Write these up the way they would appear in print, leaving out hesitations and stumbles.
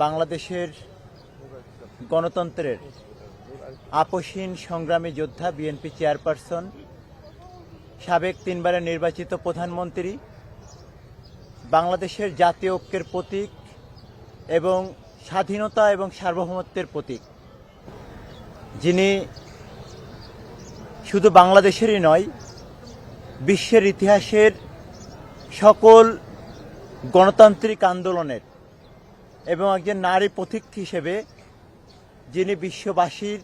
বাংলাদেশের গণতন্ত্রের আপসহীন সংগ্রামী যোদ্ধা, বিএনপি চেয়ারপারসন, সাবেক 3 বারের নির্বাচিত প্রধানমন্ত্রী, বাংলাদেশের জাতীয় ঐক্যের প্রতীক এবং স্বাধীনতা এবং সার্বভৌমত্বের প্রতীক, যিনি শুধু বাংলাদেশেরই নয়, বিশ্বের ইতিহাসের সকল গণতান্ত্রিক আন্দোলনের এবং একজন নারী পথিক হিসেবে যিনি বিশ্ববাসীর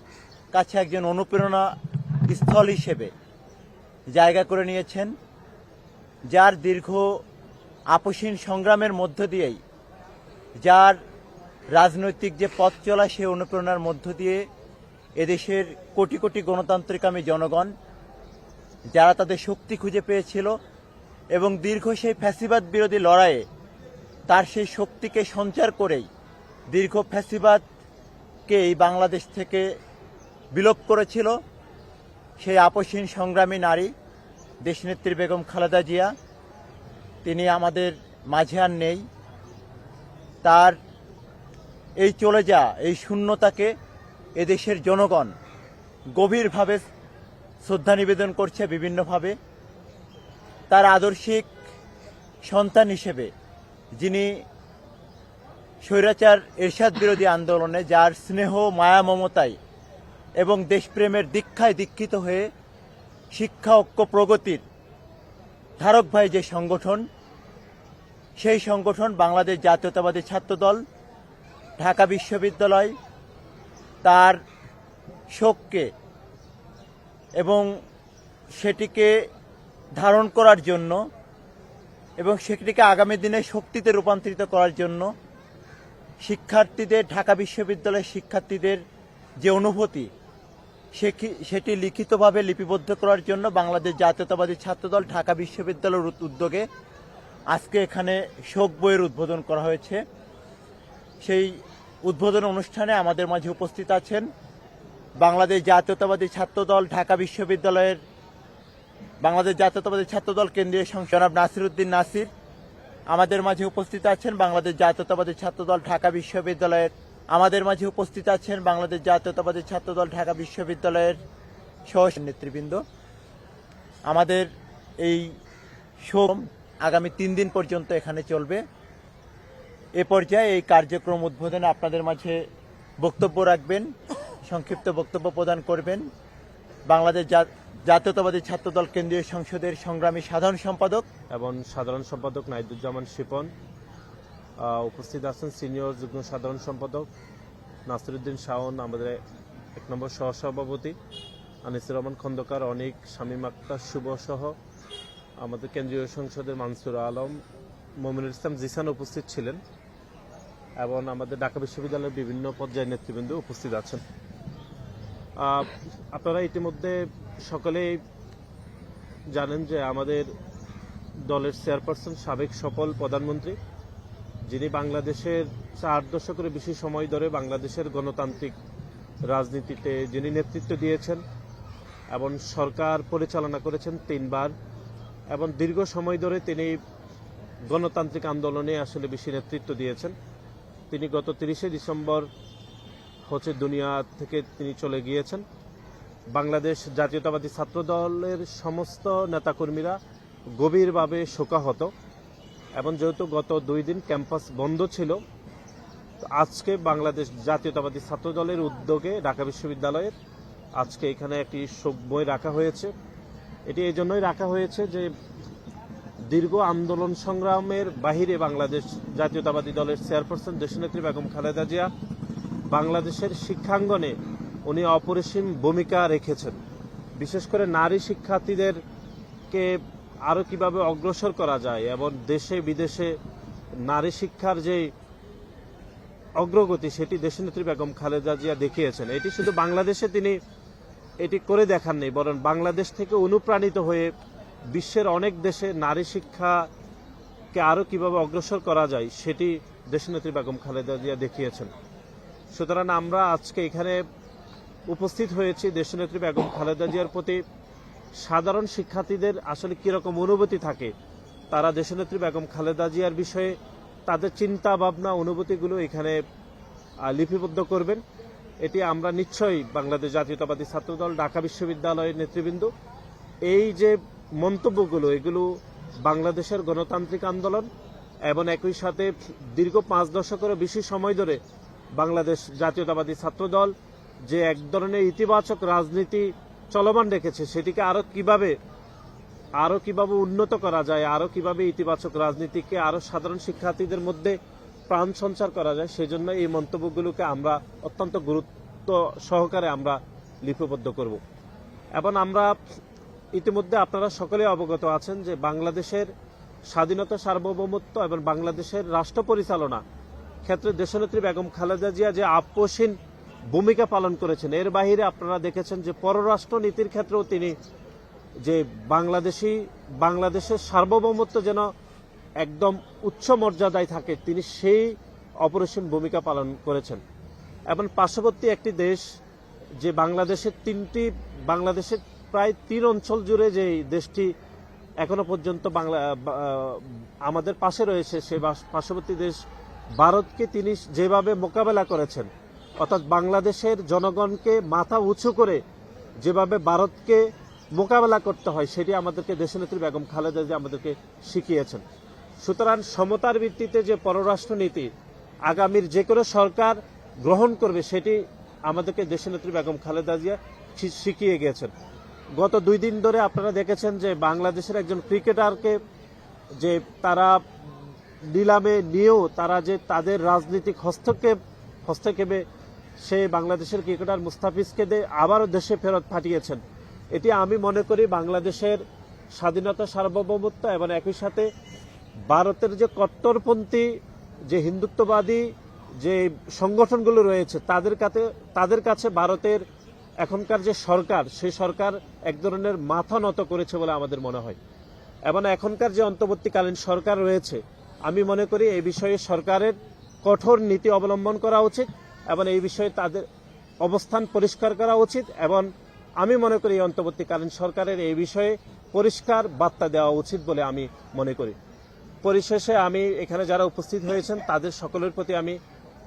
কাছে একজন অনুপ্রেরণা স্থল হিসেবে জায়গা করে নিয়েছেন, যার দীর্ঘ আপসহীন সংগ্রামের মধ্য দিয়েই, যার রাজনৈতিক যে পথ চলা সেই অনুপ্রেরণার মধ্য দিয়ে এদেশের কোটি কোটি গণতান্ত্রিকামী জনগণ, যারা তাদের শক্তি খুঁজে পেয়েছিল এবং দীর্ঘ সেই ফ্যাসিবাদ বিরোধী লড়াইয়ে তার সেই শক্তিকে সঞ্চার করেই দীর্ঘ ফ্যাসিবাদকে এই বাংলাদেশ থেকে বিলোপ করেছিল, সেই আপসহীন সংগ্রামী নারী দেশনেত্রী বেগম খালেদা জিয়া। তিনি আমাদের মাঝে আর নেই। তার এই চলে যাওয়া, এই শূন্যতাকে এদেশের জনগণ গভীরভাবে শ্রদ্ধা নিবেদন করছে বিভিন্নভাবে। তার আদর্শিক সন্তান হিসেবে, যিনি স্বৈরাচার এরশাদ বিরোধী আন্দোলনে, যার স্নেহ মায়া মমতায় এবং দেশপ্রেমের দীক্ষায় দীক্ষিত হয়ে শিক্ষা ঐক্য প্রগতির ধারক ভাই যে সংগঠন, সেই সংগঠন বাংলাদেশ জাতীয়তাবাদী ছাত্রদল, ঢাকা বিশ্ববিদ্যালয় তার শোককে এবং সেটিকে ধারণ করার জন্য এবং সেটিকে আগামী দিনে শক্তিতে রূপান্তরিত করার জন্য শিক্ষার্থীদের, ঢাকা বিশ্ববিদ্যালয়ের শিক্ষার্থীদের যে অনুভূতি, সেটি লিখিতভাবে লিপিবদ্ধ করার জন্য বাংলাদেশ জাতীয়তাবাদী ছাত্রদল ঢাকা বিশ্ববিদ্যালয়ের উদ্যোগে আজকে এখানে শোক বইয়ের উদ্বোধন করা হয়েছে। সেই উদ্বোধন অনুষ্ঠানে আমাদের মাঝে উপস্থিত আছেন বাংলাদেশ জাতীয়তাবাদী ছাত্রদল ঢাকা বিশ্ববিদ্যালয়ের, বাংলাদেশ জাতীয়তাবাদী ছাত্রদল কেন্দ্রীয় সংসদ জনাব নাসিরউদ্দিন নাসির। আমাদের মাঝে উপস্থিত আছেন বাংলাদেশ জাতীয়তাবাদী ছাত্রদল ঢাকা বিশ্ববিদ্যালয়ের, আমাদের মাঝে উপস্থিত আছেন বাংলাদেশ জাতীয়তাবাদী ছাত্রদল ঢাকা বিশ্ববিদ্যালয়ের সহ নেতৃবৃন্দ। আমাদের এই শোক আগামী 3 দিন পর্যন্ত এখানে চলবে। এ পর্যায়ে এই কার্যক্রম উদ্বোধনে আপনাদের মাঝে বক্তব্য রাখবেন, সংক্ষিপ্ত বক্তব্য প্রদান করবেন বাংলাদেশ জাতীয়তাবাদী ছাত্রদল কেন্দ্রীয় সংসদের সংগ্রামী সাধারণ সম্পাদক এবং সাধারণ সম্পাদক নাহিদুজ্জামান শিপন। উপস্থিত আছেন সিনিয়র যুগ্ম সাধারণ সম্পাদক নাসিরউদ্দিন শাওন, আমাদের 1 নম্বর সহসভাপতি আনিসুর রহমান খন্দকার, অনেক, শামীম আক্তার শুভ সহ আমাদের কেন্দ্রীয় সংসদের মানসুর আলম, মমিনুল ইসলাম জিসান উপস্থিত ছিলেন এবং আমাদের ঢাকা বিশ্ববিদ্যালয়ের বিভিন্ন পর্যায়ের নেতৃবৃন্দ উপস্থিত আছেন। আপনারা ইতিমধ্যে সকলেই জানেন যে আমাদের দলের চেয়ারপারসন, সাবেক সফল প্রধানমন্ত্রী, যিনি বাংলাদেশের 4 দশকের বেশি সময় ধরে বাংলাদেশের গণতান্ত্রিক রাজনীতিতে যিনি নেতৃত্ব দিয়েছেন এবং সরকার পরিচালনা করেছেন 3 বার, এবং দীর্ঘ সময় ধরে তিনি গণতান্ত্রিক আন্দোলনে আসলে বেশি নেতৃত্ব দিয়েছেন। তিনি গত 30শে ডিসেম্বর দুনিয়া থেকে তিনি চলে গিয়েছেন। বাংলাদেশ জাতীয়তাবাদী ছাত্রদলের সমস্ত নেতাকর্মীরা গভীরভাবে শোকাহত, এবং যেহেতু গত 2 দিন ক্যাম্পাস বন্ধ ছিল, আজকে বাংলাদেশ জাতীয়তাবাদী ছাত্রদলের উদ্যোগে ঢাকা বিশ্ববিদ্যালয়ের আজকে এখানে একটি শোক বই রাখা হয়েছে। এটি এই জন্যই রাখা হয়েছে যে দীর্ঘ আন্দোলন সংগ্রামের বাহিরে বাংলাদেশ জাতীয়তাবাদী দলের চেয়ারপারসন দেশনেত্রী বেগম খালেদা জিয়া বাংলাদেশের শিক্ষাঙ্গনে উনি অপরিসীম ভূমিকা রেখেছেন। বিশেষ করে নারী শিক্ষার্থীদেরকে আরও কিভাবে অগ্রসর করা যায় এবং দেশে বিদেশে নারী শিক্ষার যে অগ্রগতি, সেটি দেশনেত্রী বেগম খালেদা জিয়া দেখিয়েছেন। এটি শুধু বাংলাদেশে তিনি এটি করে দেখাননি, বরং বাংলাদেশ থেকে অনুপ্রাণিত হয়ে বিশ্বের অনেক দেশে নারী শিক্ষাকে আরও কিভাবে অগ্রসর করা যায় সেটি দেশনেত্রী বেগম খালেদা জিয়া দেখিয়েছেন। সুতরাং আমরা আজকে এখানে উপস্থিত হয়েছি দেশনেত্রী বেগম খালেদা জিয়ার প্রতি সাধারণ শিক্ষার্থীদের আসলে কীরকম অনুভূতি থাকে, তারা দেশনেত্রী বেগম খালেদা জিয়ার বিষয়ে তাদের চিন্তা ভাবনা অনুভূতিগুলো এখানে লিপিবদ্ধ করবেন, এটি আমরা নিশ্চয়ই বাংলাদেশ জাতীয়তাবাদী ছাত্রদল, ঢাকা বিশ্ববিদ্যালয়ের নেতৃবৃন্দ এই যে মন্তব্যগুলো, এগুলো বাংলাদেশের গণতান্ত্রিক আন্দোলন এবং একই সাথে দীর্ঘ 5 দশকেরও বেশি সময় ধরে বাংলাদেশ জাতীয়তাবাদী ছাত্রদল যে এক ধরনের ইতিবাচক রাজনীতি চলমান রেখেছে, সেটিকে আরো কিভাবে উন্নত করা যায়, আরো কিভাবে ইতিবাচক রাজনীতিকে আরো সাধারণ শিক্ষার্থীদের মধ্যে প্রাণ সঞ্চার করা যায়, সেজন্য এই মন্তব্যগুলোকে আমরা অত্যন্ত গুরুত্ব সহকারে আমরা লিপিবদ্ধ করব। এবং আমরা ইতিমধ্যে আপনারা সকলে অবগত আছেন যে বাংলাদেশের স্বাধীনতা, সার্বভৌমত্ব এবং বাংলাদেশের রাষ্ট্র পরিচালনা ক্ষেত্রে দেশনেত্রী বেগম খালেদা জিয়া যে আপোষহীন ভূমিকা পালন করেছেন, এর বাইরে আপনারা দেখেছেন যে পররাষ্ট্র নীতির ক্ষেত্রেও তিনি যে বাংলাদেশের সার্বভৌমত্ব যেন একদম উচ্চ মর্যাদায় থাকে, তিনি সেই অপরিসীম ভূমিকা পালন করেছেন। এবং পার্শ্ববর্তী একটি দেশ যে বাংলাদেশের প্রায় 3 অঞ্চল জুড়ে যে দেশটি এখনো পর্যন্ত আমাদের পাশে রয়েছে, সেই পার্শ্ববর্তী দেশ ভারতকে তিনি যেভাবে মোকাবেলা করেছেন, অর্থাৎ বাংলাদেশের জনগণকে মাথা উঁচু করে যেভাবে ভারতকে মোকাবেলা করতে হয়, সেটি আমাদেরকে দেশনেত্রী বেগম খালেদা জিয়া আমাদেরকে শিখিয়েছেন। সুতরাং সমতার ভিত্তিতে যে পররাষ্ট্র নীতি আগামীর যে কোনো সরকার গ্রহণ করবে, সেটি আমাদেরকে দেশনেত্রী বেগম খালেদা জিয়া শিখিয়ে গিয়েছেন। গত 2 দিন ধরে আপনারা দেখেছেন যে বাংলাদেশের একজন ক্রিকেটারকে যে তারা নিলামে নিয়েও তারা যে তাদের রাজনৈতিক হস্তক্ষেপে সে বাংলাদেশের ক্রিকেটার মুস্তাফিজকে আবারও দেশে ফেরত পাঠিয়েছেন। এটি আমি মনে করি বাংলাদেশের স্বাধীনতা, সার্বভৌমত্ব এবং একই সাথে ভারতের যে কট্টরপন্থী যে হিন্দুত্ববাদী যে সংগঠনগুলো রয়েছে, তাদের কাছে ভারতের এখনকার যে সরকার, সেই সরকার এক ধরনের মাথা নত করেছে বলে আমাদের মনে হয়। এবং এখনকার যে অন্তর্বর্তীকালীন সরকার রয়েছে, আমি মনে করি এই বিষয়ে সরকারের কঠোর নীতি অবলম্বন করা উচিত এবং এই বিষয়ে তাদের অবস্থান পরিষ্কার করা উচিত। এবং আমি মনে করি এই অন্তর্বর্তীকালীন সরকারের এই বিষয়ে পরিষ্কার বার্তা দেওয়া উচিত বলে আমি মনে করি। পরিশেষে আমি এখানে যারা উপস্থিত হয়েছেন তাদের সকলের প্রতি আমি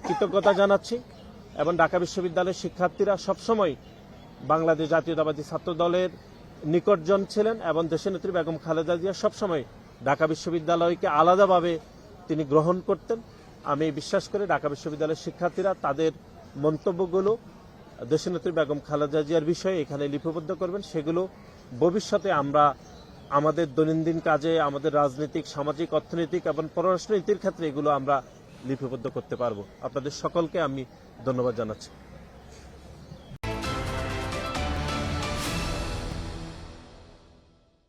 কৃতজ্ঞতা জানাচ্ছি এবং ঢাকা বিশ্ববিদ্যালয়ের শিক্ষার্থীরা সবসময় বাংলাদেশ জাতীয়তাবাদী ছাত্র দলের নিকটজন ছিলেন এবং দেশনেত্রী বেগম খালেদা জিয়া সবসময় ঢাকা বিশ্ববিদ্যালয়কে আলাদাভাবে তিনি গ্রহণ করতেন। আমি বিশ্বাস করি ঢাকা বিশ্ববিদ্যালয়ের শিক্ষার্থীরা তাদের মন্তব্যগুলো দেশনেত্রী বেগম খালেদা জিয়ার বিষয়ে এখানে লিপিবদ্ধ করবেন, সেগুলো ভবিষ্যতে আমরা আমাদের দৈনন্দিন কাজে, আমাদের রাজনৈতিক, সামাজিক, অর্থনৈতিক এবং পররাষ্ট্র নীতির ক্ষেত্রে এগুলো আমরা লিপিবদ্ধ করতে পারবো। আপনাদের সকলকে আমি ধন্যবাদ জানাচ্ছি।